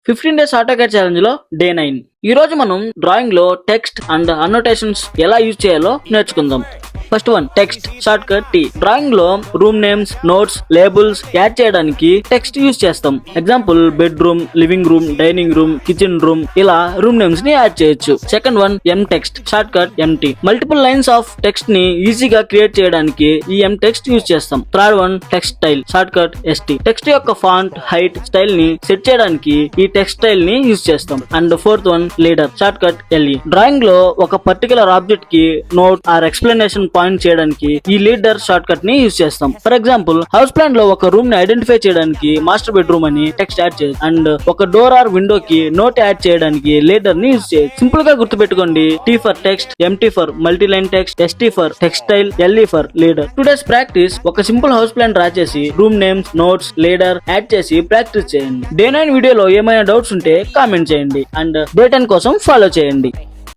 15 days AutoCAD challenge లో day 9. ఈ రోజు మనం డ్రాయింగ్ లో టెక్స్ట్ అండ్ అన్నోటేషన్స్ ఎలా యూజ్ చేయాలో నేర్చుకుందాం. First one, text shortcut T. Drawing లో room names, notes, labels add చేయడానికి టెక్స్ట్ యూజ్ చేస్తాం. Example bedroom, living room, dining room, kitchen room, ఇలా రూమ్ నేమ్స్ ని యాడ్ చేయొచ్చు. Second one, M text shortcut MT. Multiple lines of text ని ఈజీగా create చేయడానికి ఈ ఎం టెక్స్ట్ యూజ్ చేస్తాం. Third one, text style shortcut ST. Text యొక్క font, height, style ని సెట్ చేయడానికి ఈ టెక్స్ట్ స్టైల్ ని యూజ్ చేస్తాం. And fourth one, leader shortcut LE. Drawing లో ఒక పర్టికులర్ ఆబ్జెక్ట్ కి నోట్ ఆర్ ఎక్స్ప్లెనేషన్ పాయింట్ చేయడానికి ఈ లీడర్ షార్ట్ కట్ ని యూజ్ చేస్తాం. ఫర్ ఎగ్జాంపుల్ హౌస్ ప్లాన్ లో ఒక రూమ్ ని ఐడెంటిఫై చేయడానికి మాస్టర్ బెడ్రూమ్ అని టెక్స్ట్ యాడ్ చేయొచ్చు. అండ్ ఒక డోర్ ఆర్ విండో కి నోట్ యాడ్ చేయడానికి లీడర్ ని యూజ్ చేయొచ్చు. సింపుల్ గా గుర్తుపెట్టుకోండి, T for text, MT for multi line text, ST for text style, LE for leader. Today's practice, ఒక సింపుల్ హౌస్ ప్లాన్ డ్రా చేసి room names, notes, leader add చేసి practice చేయండి. Day 9 వీడియోలో ఏమైనా డౌట్స్ ఉంటే కామెంట్ చేయండి అండ్ డే 10 కోసం follow చేయండి.